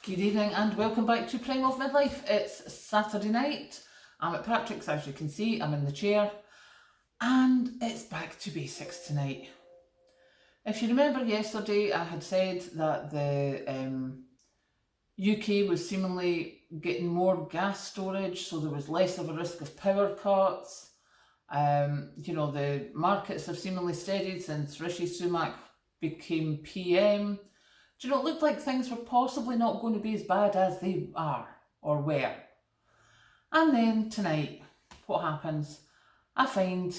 Good evening and welcome back to Prime of Midlife. It's Saturday night. I'm at Patrick's, as you can see, I'm in the chair. And it's back to basics tonight. If you remember yesterday, I had said that the UK was seemingly getting more gas storage, so there was less of a risk of power cuts. The markets have seemingly steadied since Rishi Sunak became PM. It looked like things were possibly not going to be as bad as they are or were. And then tonight, what happens? I find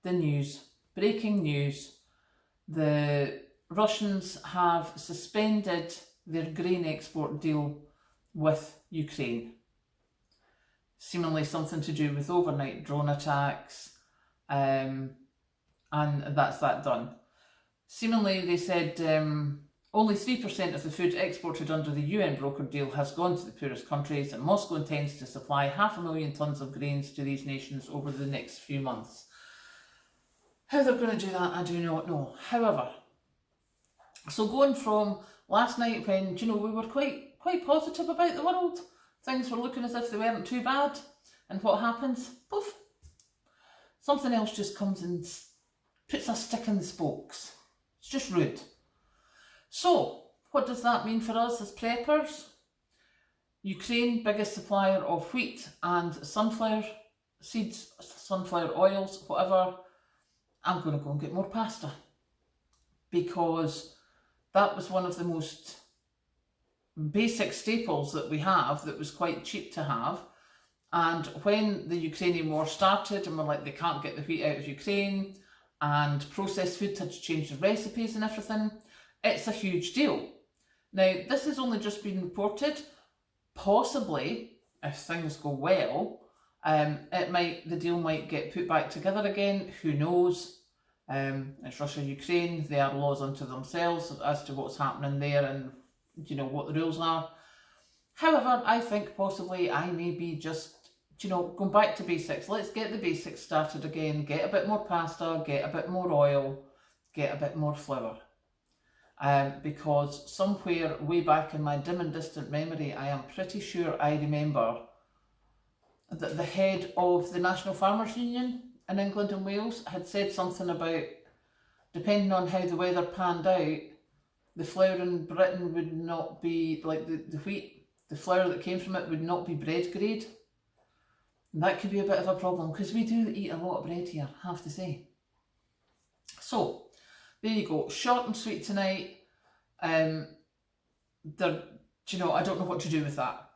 the news, breaking news. The Russians have suspended their grain export deal with Ukraine. Seemingly something to do with overnight drone attacks, and that's that done. Seemingly they said only 3% of the food exported under the UN brokered deal has gone to the poorest countries, and Moscow intends to supply 500,000 tonnes of grains to these nations over the next few months. How they're going to do that, I do not know. However, so going from last night when, we were quite positive about the world, things were looking as if they weren't too bad, and what happens? Poof! Something else just comes and puts a stick in the spokes. It's just rude. So, what does that mean for us as preppers? Ukraine, biggest supplier of wheat and sunflower seeds, sunflower oils, whatever. I'm going to go and get more pasta, because that was one of the most basic staples that we have that was quite cheap to have. And when the Ukrainian war started and we're like, they can't get the wheat out of Ukraine and processed food had to change the recipes and everything, it's a huge deal. Now, this has only just been reported. Possibly, if things go well, the deal might get put back together again. Who knows? It's Russia, Ukraine. They are laws unto themselves as to what's happening there and what the rules are. However, I think possibly I may be just going back to basics. Let's get the basics started again. Get a bit more pasta. Get a bit more oil. Get a bit more flour. Because somewhere way back in my dim and distant memory, I am pretty sure I remember that the head of the National Farmers Union in England and Wales had said something about, depending on how the weather panned out, the flour in Britain would not be, like the wheat, the flour that came from it would not be bread grade. And that could be a bit of a problem, because we do eat a lot of bread here, I have to say. So, there you go, short and sweet tonight. I don't know what to do with that.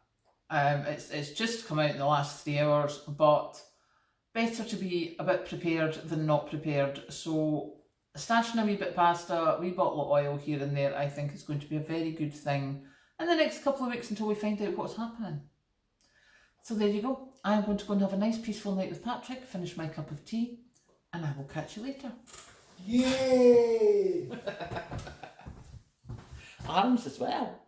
It's just come out in the last 3 hours, but better to be a bit prepared than not prepared. So stashing a wee bit of pasta, a wee bottle of oil here and there, I think is going to be a very good thing in the next couple of weeks until we find out what's happening. So there you go. I'm going to go and have a nice peaceful night with Patrick, finish my cup of tea, and I will catch you later. Yay! Arms as well.